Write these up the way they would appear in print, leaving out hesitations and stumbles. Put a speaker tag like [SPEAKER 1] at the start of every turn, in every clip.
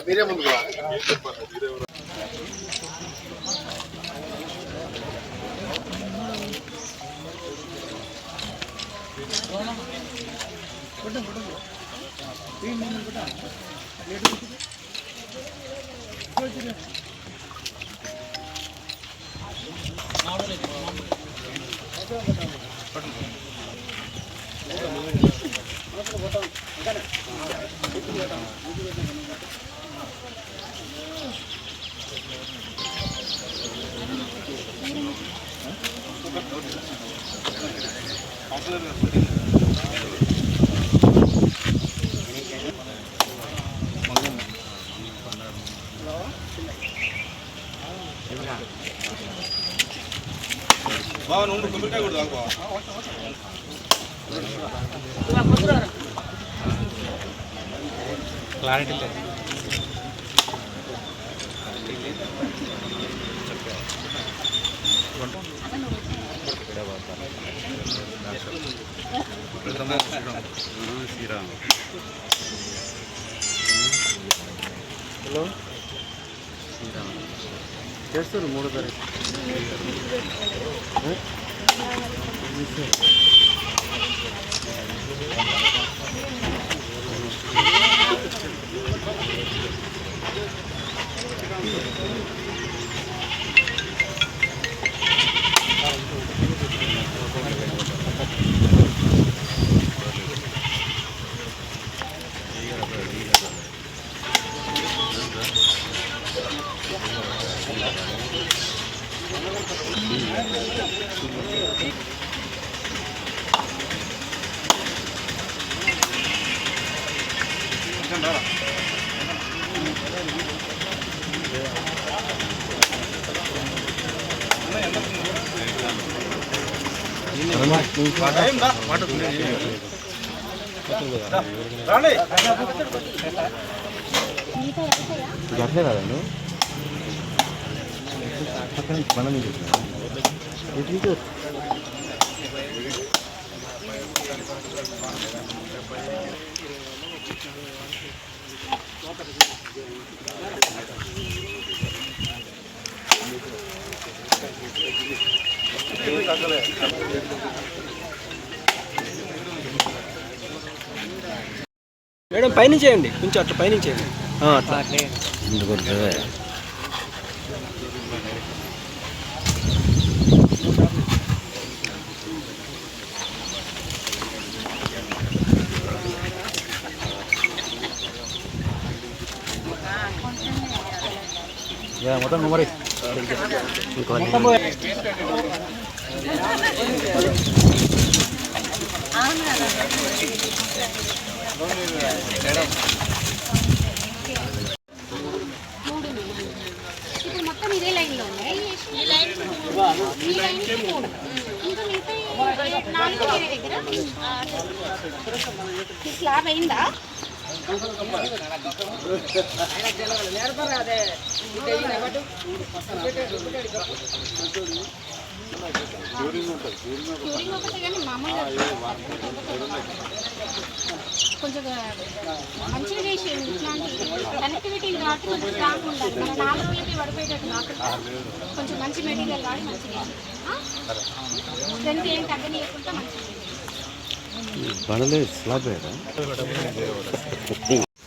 [SPEAKER 1] మీరే ముందు బాగా నుండి కొబ్బరికాయ కూడా తాగుతావా క్లారిటీ లేదు శ్రీరామ్ హలో శ్రీరామ్ చేస్తారు 3వ తారీఖు అట్లే కాదండి మనం
[SPEAKER 2] మేడం పైన చేయండి కొంచెం అట్లా పైన చేయండి
[SPEAKER 1] మొత్తం మరి
[SPEAKER 3] మొత్తం ఇదే లైన్ లో ఉన్నాయి స్లాబ్ అయిందా కానీ మామూలుగా కొంచెం మంచిగా చేసి ఇట్లాంటి కనెక్టివిటీ కాబట్టి కొంచెం స్ట్రాంగ్ ఉండాలి. మన 4 రోజులకి పడిపోయేటట్టు కాకుండా కొంచెం మంచి మెటీరియల్ వాడి మంచిగా స్ట్రెంత్ ఏం తగ్గనీయకుండా మంచిగా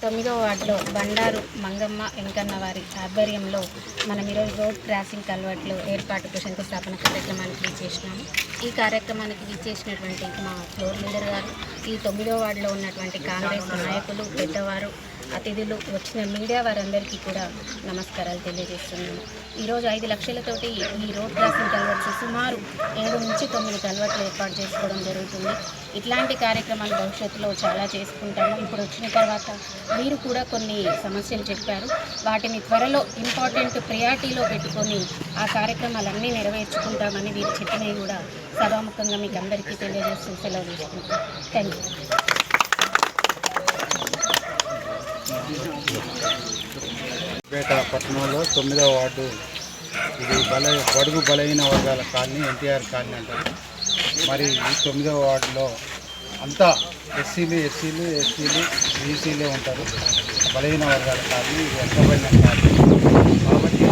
[SPEAKER 3] 9వ వార్డులో బండారు మంగమ్మ వెంకన్న వారి ఆధ్వర్యంలో మనం ఈరోజు రోడ్ క్రాసింగ్ కల్వర్ట్లు ఏర్పాటుకు శంకుస్థాపన కార్యక్రమానికి విచ్చేసినాము. ఈ కార్యక్రమానికి విచ్చేసినటువంటి మా ఫ్లోర్ లీడర్ గారు, ఈ 9వ వార్డులో ఉన్నటువంటి కాంగ్రెస్ నాయకులు, పెద్దవారు, అతిథులు, వచ్చిన మీడియా వారందరికీ కూడా నమస్కారాలు తెలియజేస్తున్నాను. ఈరోజు 5 లక్షలతోటి ఈ రోడ్ క్రాసింగ్ కల్వర్ట్స్ సుమారు 7 నుంచి 9 కల్వర్ట్లు ఏర్పాటు చేసుకోవడం జరుగుతుంది. ఇట్లాంటి కార్యక్రమాలు భవిష్యత్తులో చాలా చేసుకుంటాము. ఇప్పుడు వచ్చిన తర్వాత మీరు కూడా కొన్ని సమస్యలు చెప్పారు, వాటిని త్వరలో ఇంపార్టెంట్ ప్రియారిటీలో పెట్టుకొని ఆ కార్యక్రమాలన్నీ నెరవేర్చుకుంటామని వీరు చెప్పినవి కూడా సభాముఖంగా మీకు అందరికీ తెలియజేస్తూ సెలవు తీసుకుంటాం. Thank you.
[SPEAKER 4] పేట పట్టణంలో 9వ వార్డు, ఇది బడుగు బలహీన వర్గాల కాలనీ, ఎన్టీఆర్ కాలనీ అంటారు. మరి ఈ 9వ వార్డులో అంతా ఎస్సీలు బీసీలే ఉంటారు. బలహీన వర్గాల కాలనీ, ఇది వెనుకబడిన కాలనీ. కాబట్టి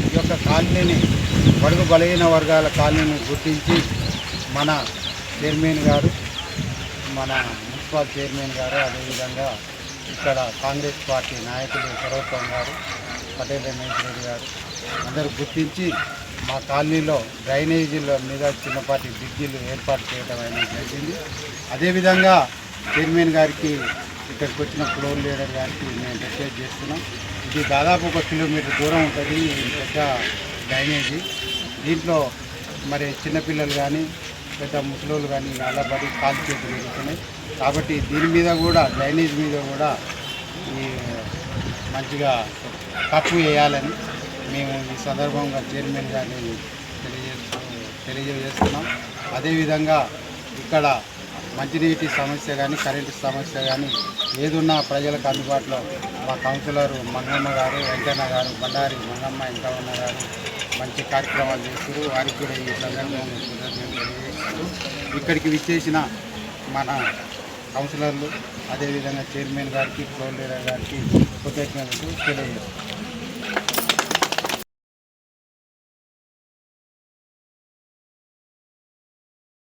[SPEAKER 4] ఈ యొక్క కాలనీని బడుగు బలహీన వర్గాల కాలనీని గుర్తించి మన చైర్మన్ గారు, మన మున్సిపల్ చైర్మన్ గారు, అదేవిధంగా ఇక్కడ కాంగ్రెస్ పార్టీ నాయకులు సర్వోత్తం గారు, పటేల్ రమేష్ రెడ్డి గారు అందరూ గుర్తించి మా కాలనీలో డ్రైనేజీల మీద చిన్నపాటి బ్రిడ్జిలు ఏర్పాటు చేయడం అనేది జరిగింది. అదేవిధంగా చైర్మన్ గారికి ఇక్కడికి వచ్చిన ఫ్లోర్ లీడర్ గారికి మేము రిక్వెస్ట్ చేస్తున్నాం. ఇది దాదాపు 1 కిలోమీటర్ దూరం ఉంటుంది ఈ పెద్ద డ్రైనేజీ. దీంట్లో మరి చిన్నపిల్లలు కానీ పెద్ద ముసలోళ్ళు కానీ అల్లబడి కాలు చేతులు పెరుగుతున్నాయి. కాబట్టి దీని మీద కూడా డ్రైనేజ్ మీద కూడా ఈ మంచిగా కప్పు వేయాలని మేము ఈ సందర్భంగా చైర్మన్ గారిని తెలియజేస్తున్నాం. అదేవిధంగా ఇక్కడ మంచినీటి సమస్య కానీ కరెంటు సమస్య కానీ ఏదున్నా ప్రజలకు అందుబాటులో మా కౌన్సిలర్ మంగమ్మ గారు, వెంకన్న గారు, బండారి మంగమ్మ వెంకన్న గారు మంచి కార్యక్రమాలు చేస్తారు. వారికి కూడా ఈ సందర్భంగా తెలియజేస్తారు. ఇక్కడికి విచ్చేసిన మన కౌన్సిలర్లు, అదేవిధంగా చైర్మన్ గారికి, ఫ్లోర్ లీడర్ గారికి కృతజ్ఞతలు తెలియజేస్తారు.